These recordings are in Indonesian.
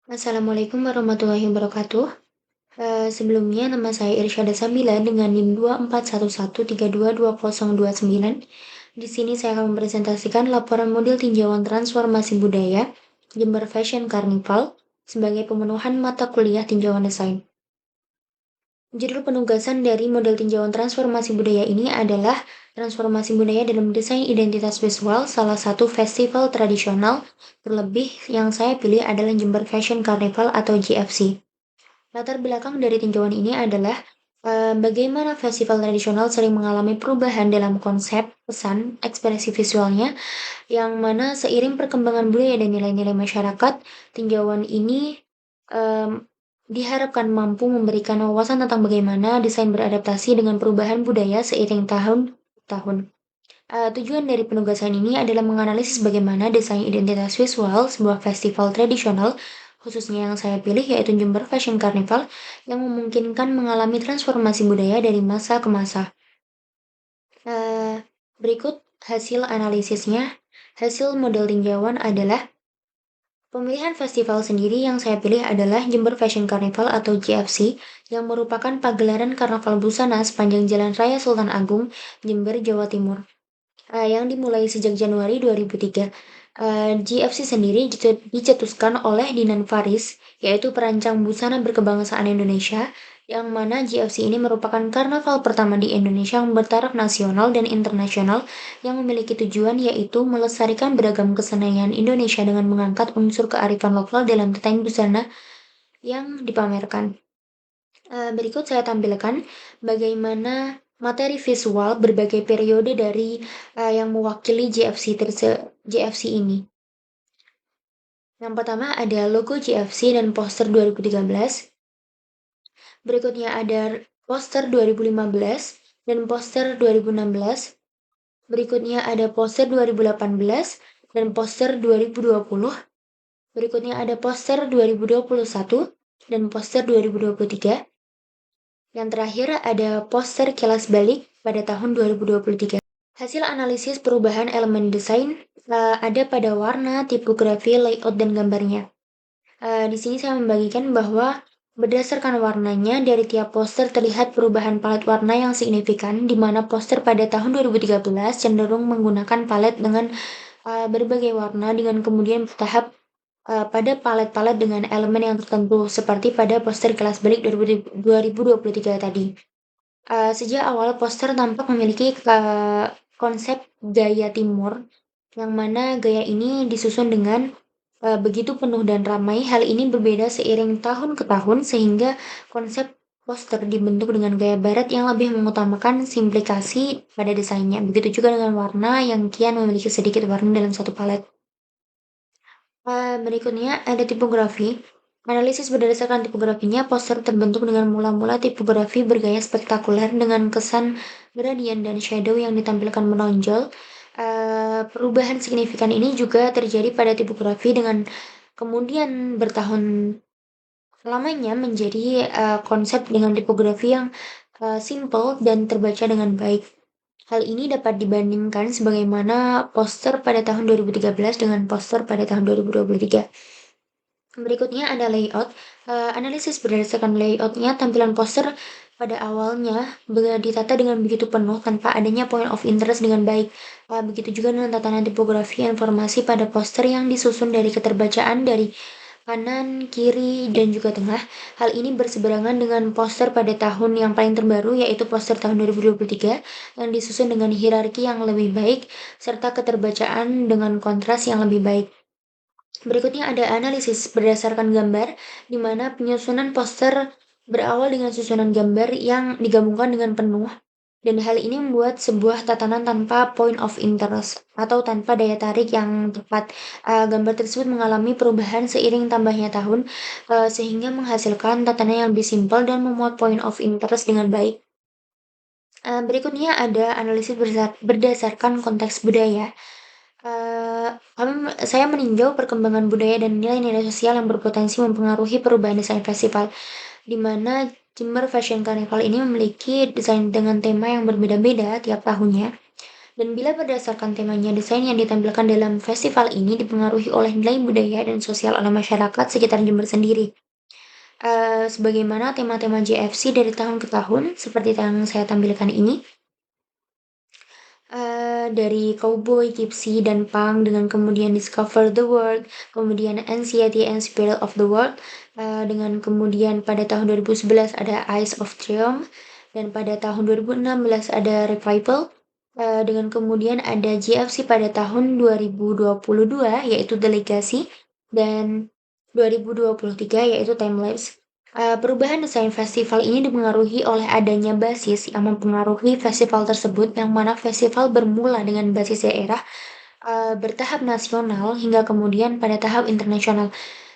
Assalamualaikum warahmatullahi wabarakatuh. Sebelumnya nama saya Irsyada Sabila dengan NIM 2411322029. Di sini saya akan mempresentasikan laporan model tinjauan transformasi budaya Jember Fashion Carnival sebagai pemenuhan mata kuliah tinjauan desain. Judul penugasan dari model tinjauan transformasi budaya ini adalah transformasi budaya dalam desain identitas visual salah satu festival tradisional, terlebih yang saya pilih adalah Jember Fashion Carnival atau JFC. Latar belakang dari tinjauan ini adalah bagaimana festival tradisional sering mengalami perubahan dalam konsep, pesan, ekspresi visualnya, yang mana seiring perkembangan budaya dan nilai-nilai masyarakat, tinjauan ini diharapkan mampu memberikan wawasan tentang bagaimana desain beradaptasi dengan perubahan budaya seiring tahun. Tujuan dari penugasan ini adalah menganalisis bagaimana desain identitas visual sebuah festival tradisional, khususnya yang saya pilih yaitu Jember Fashion Carnival, yang memungkinkan mengalami transformasi budaya dari masa ke masa. Berikut hasil analisisnya. Hasil model tinjauan adalah pemilihan festival sendiri yang saya pilih adalah Jember Fashion Carnival atau JFC, yang merupakan pagelaran karnaval busana sepanjang Jalan Raya Sultan Agung, Jember, Jawa Timur. Yang dimulai sejak Januari 2003. GFC sendiri dicetuskan oleh Dinan Faris, yaitu perancang busana berkebangsaan Indonesia, yang mana GFC ini merupakan karnaval pertama di Indonesia yang bertaraf nasional dan internasional yang memiliki tujuan yaitu melestarikan beragam kesenian Indonesia dengan mengangkat unsur kearifan lokal dalam desain busana yang dipamerkan. Berikut saya tampilkan bagaimana materi visual berbagai periode dari yang mewakili JFC ini. Yang pertama ada logo JFC dan poster 2013. Berikutnya ada poster 2015 dan poster 2016. Berikutnya ada poster 2018 dan poster 2020. Berikutnya ada poster 2021 dan poster 2023. Yang terakhir ada poster kilas balik pada tahun 2023. Hasil analisis perubahan elemen desain ada pada warna, tipografi, layout, dan gambarnya. Di sini saya membagikan bahwa berdasarkan warnanya dari tiap poster terlihat perubahan palet warna yang signifikan, di mana poster pada tahun 2013 cenderung menggunakan palet dengan berbagai warna dengan kemudian bertahap pada palet-palet dengan elemen yang tertentu seperti pada poster kelas balik 2023 tadi. Sejak awal poster tampak memiliki konsep gaya timur, yang mana gaya ini disusun dengan begitu penuh dan ramai. Hal ini berbeda seiring tahun ke tahun sehingga konsep poster dibentuk dengan gaya barat yang lebih mengutamakan simplikasi pada desainnya. Begitu juga dengan warna yang kian memiliki sedikit warna dalam satu palet. Berikutnya ada tipografi. Analisis berdasarkan tipografinya, poster terbentuk dengan mula-mula tipografi bergaya spektakuler dengan kesan gradient dan shadow yang ditampilkan menonjol. Perubahan signifikan ini juga terjadi pada tipografi dengan kemudian bertahun lamanya menjadi konsep dengan tipografi yang simple dan terbaca dengan baik. Hal ini dapat dibandingkan sebagaimana poster pada tahun 2013 dengan poster pada tahun 2023. Berikutnya ada layout. Analisis berdasarkan layoutnya, tampilan poster pada awalnya ditata dengan begitu penuh tanpa adanya point of interest dengan baik. Begitu juga dengan tatanan tipografi informasi pada poster yang disusun dari keterbacaan dari kanan, kiri, dan juga tengah. Hal ini berseberangan dengan poster pada tahun yang paling terbaru yaitu poster tahun 2023 yang disusun dengan hierarki yang lebih baik serta keterbacaan dengan kontras yang lebih baik. Berikutnya ada analisis berdasarkan gambar, di mana penyusunan poster berawal dengan susunan gambar yang digabungkan dengan penuh, dan hal ini membuat sebuah tatanan tanpa point of interest atau tanpa daya tarik yang tepat. Gambar tersebut mengalami perubahan seiring tambahnya tahun, sehingga menghasilkan tatanan yang lebih simpel dan memuat point of interest dengan baik. Berikutnya ada analisis berdasarkan konteks budaya. Saya meninjau perkembangan budaya dan nilai-nilai sosial yang berpotensi mempengaruhi perubahan desain festival, di mana Jember Fashion Carnival ini memiliki desain dengan tema yang berbeda-beda tiap tahunnya. Dan bila berdasarkan temanya, desain yang ditampilkan dalam festival ini dipengaruhi oleh nilai budaya dan sosial oleh masyarakat sekitar Jember sendiri. Sebagaimana tema-tema JFC dari tahun ke tahun, seperti yang saya tampilkan ini, dari cowboy, gypsy, dan punk dengan kemudian Discover the World, kemudian Anxiety and Spirit of the World, dengan kemudian pada tahun 2011 ada Eyes of Triumph, dan pada tahun 2016 ada Revival, dengan kemudian ada GFC pada tahun 2022 yaitu The Legacy, dan 2023 yaitu Time Lapse. Perubahan desain festival ini dipengaruhi oleh adanya basis yang mempengaruhi festival tersebut, yang mana festival bermula dengan basis daerah, bertahap nasional hingga kemudian pada tahap internasional.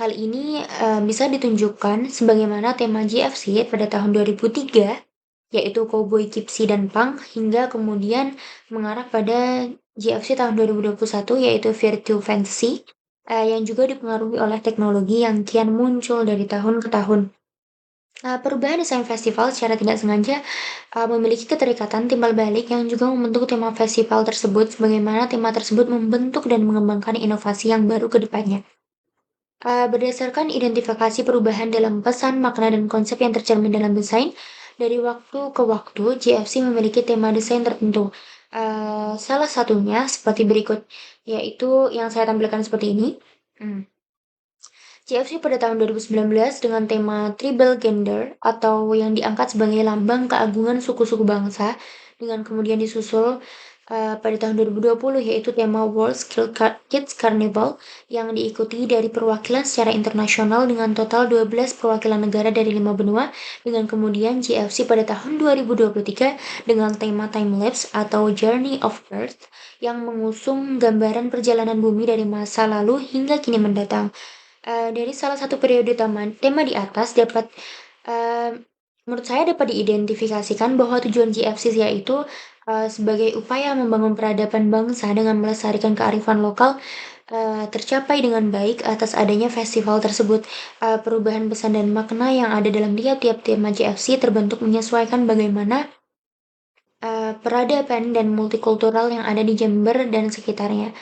Hal ini bisa ditunjukkan sebagaimana tema GFC pada tahun 2003 yaitu Cowboy, Gypsy, dan Punk, hingga kemudian mengarah pada GFC tahun 2021 yaitu Virtue Fantasy, yang juga dipengaruhi oleh teknologi yang kian muncul dari tahun ke tahun. Perubahan desain festival secara tidak sengaja memiliki keterikatan timbal balik yang juga membentuk tema festival tersebut, sebagaimana tema tersebut membentuk dan mengembangkan inovasi yang baru ke depannya. Berdasarkan identifikasi perubahan dalam pesan, makna, dan konsep yang tercermin dalam desain, dari waktu ke waktu JFC memiliki tema desain tertentu. Salah satunya seperti berikut, yaitu yang saya tampilkan seperti ini. JFC pada tahun 2019 dengan tema Tribal Gender atau yang diangkat sebagai lambang keagungan suku-suku bangsa, dengan kemudian disusul pada tahun 2020 yaitu tema World Kids Carnival yang diikuti dari perwakilan secara internasional dengan total 12 perwakilan negara dari 5 benua, dengan kemudian JFC pada tahun 2023 dengan tema Time Lapse atau Journey of Earth yang mengusung gambaran perjalanan bumi dari masa lalu hingga kini mendatang. Dari salah satu periode tema di atas dapat, menurut saya dapat diidentifikasikan bahwa tujuan GFC yaitu sebagai upaya membangun peradaban bangsa dengan melestarikan kearifan lokal, tercapai dengan baik atas adanya festival tersebut. Perubahan pesan dan makna yang ada dalam tiap-tiap tema GFC terbentuk menyesuaikan bagaimana peradaban dan multikultural yang ada di Jember dan sekitarnya.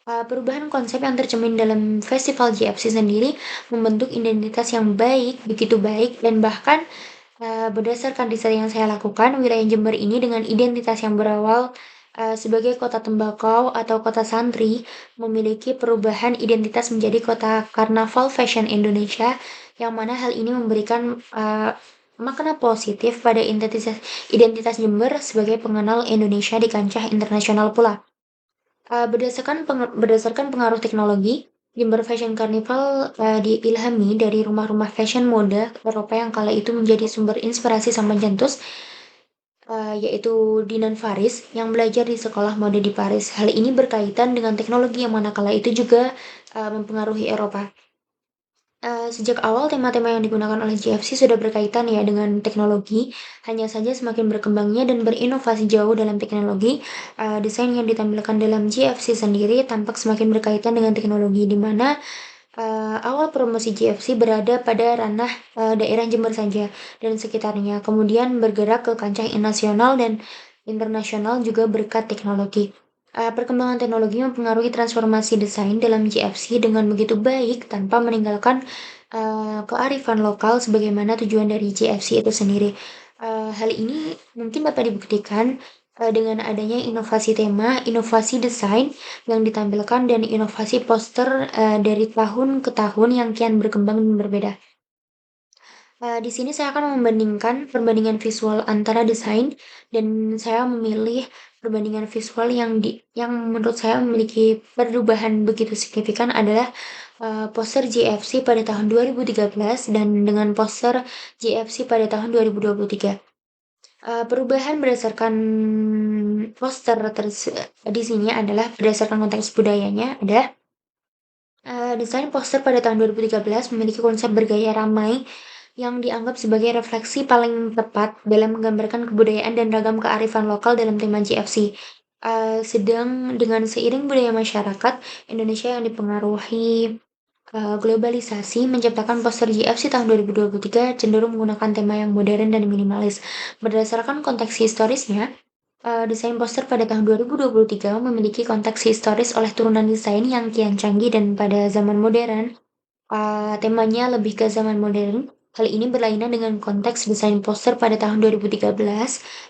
Perubahan konsep yang tercermin dalam festival GFC sendiri membentuk identitas yang begitu baik, dan bahkan berdasarkan riset yang saya lakukan, wilayah Jember ini dengan identitas yang berawal sebagai kota tembakau atau kota santri memiliki perubahan identitas menjadi kota karnaval fashion Indonesia, yang mana hal ini memberikan makna positif pada identitas Jember sebagai pengenal Indonesia di kancah internasional pula. Berdasarkan pengaruh teknologi, Jember Fashion Carnival diilhami dari rumah-rumah fashion mode Eropa yang kala itu menjadi sumber inspirasi sang pencetus, yaitu Dinan Faris yang belajar di sekolah mode di Paris. Hal ini berkaitan dengan teknologi yang mana kala itu juga mempengaruhi Eropa. Sejak awal tema-tema yang digunakan oleh JFC sudah berkaitan ya dengan teknologi, hanya saja semakin berkembangnya dan berinovasi jauh dalam teknologi, desain yang ditampilkan dalam JFC sendiri tampak semakin berkaitan dengan teknologi, di mana awal promosi JFC berada pada ranah daerah Jember saja dan sekitarnya, kemudian bergerak ke kancah nasional dan internasional juga berkat teknologi. Perkembangan teknologi mempengaruhi transformasi desain dalam JFC dengan begitu baik tanpa meninggalkan kearifan lokal sebagaimana tujuan dari JFC itu sendiri. Hal ini mungkin dapat dibuktikan dengan adanya inovasi tema, inovasi desain yang ditampilkan, dan inovasi poster dari tahun ke tahun yang kian berkembang dan berbeda. Di sini saya akan membandingkan perbandingan visual antara desain, dan saya memilih perbandingan visual yang menurut saya memiliki perubahan begitu signifikan adalah poster JFC pada tahun 2013 dan dengan poster JFC pada tahun 2023. Perubahan berdasarkan poster di sini adalah berdasarkan konteks budayanya adalah desain poster pada tahun 2013 memiliki konsep bergaya ramai yang dianggap sebagai refleksi paling tepat dalam menggambarkan kebudayaan dan ragam kearifan lokal dalam tema GFC. Sedang dengan seiring budaya masyarakat Indonesia yang dipengaruhi globalisasi menciptakan poster GFC tahun 2023 cenderung menggunakan tema yang modern dan minimalis. Berdasarkan konteks historisnya, Desain poster pada tahun 2023 memiliki konteks historis oleh turunan desain yang kian canggih dan pada zaman modern. Temanya lebih ke zaman modern. Hal ini berlainan dengan konteks desain poster pada tahun 2013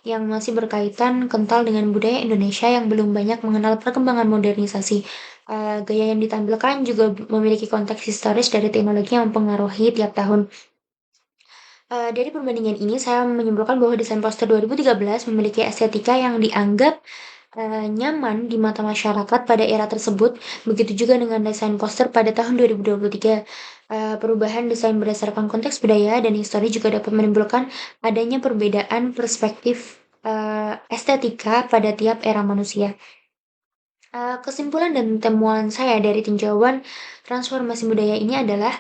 yang masih berkaitan kental dengan budaya Indonesia yang belum banyak mengenal perkembangan modernisasi. Gaya yang ditampilkan juga memiliki konteks historis dari teknologi yang mempengaruhi tiap tahun. Dari perbandingan ini, saya menyimpulkan bahwa desain poster 2013 memiliki estetika yang dianggap nyaman di mata masyarakat pada era tersebut. Begitu juga dengan desain poster pada tahun 2023. Perubahan desain berdasarkan konteks budaya dan histori juga dapat menimbulkan adanya perbedaan perspektif estetika pada tiap era manusia. Kesimpulan dan temuan saya dari tinjauan transformasi budaya ini adalah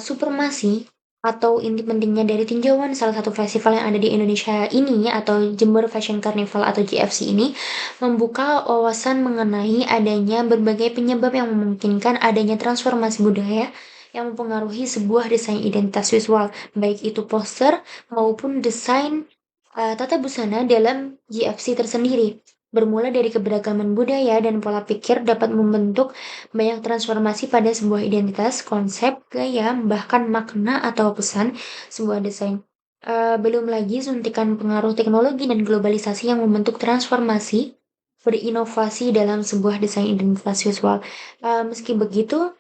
supremasi atau inti pentingnya dari tinjauan salah satu festival yang ada di Indonesia ini atau Jember Fashion Carnival atau JFC ini membuka wawasan mengenai adanya berbagai penyebab yang memungkinkan adanya transformasi budaya yang mempengaruhi sebuah desain identitas visual, baik itu poster maupun desain tata busana dalam JFC tersendiri. Bermula dari keberagaman budaya dan pola pikir dapat membentuk banyak transformasi pada sebuah identitas, konsep, gaya, bahkan makna atau pesan sebuah desain. Belum lagi suntikan pengaruh teknologi dan globalisasi yang membentuk transformasi berinovasi dalam sebuah desain identitas visual. Meski begitu,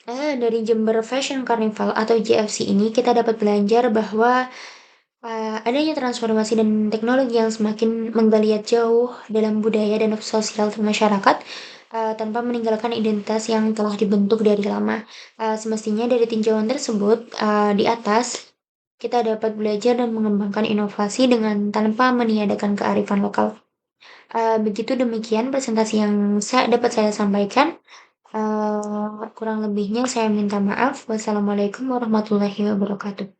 dari Jember Fashion Carnival atau JFC ini kita dapat belajar bahwa adanya transformasi dan teknologi yang semakin menggeliat jauh dalam budaya dan sosial masyarakat, tanpa meninggalkan identitas yang telah dibentuk dari lama. Semestinya dari tinjauan tersebut, di atas, kita dapat belajar dan mengembangkan inovasi dengan tanpa meniadakan kearifan lokal. Begitu demikian presentasi yang dapat saya sampaikan. Kurang lebihnya saya minta maaf. Wassalamualaikum warahmatullahi wabarakatuh.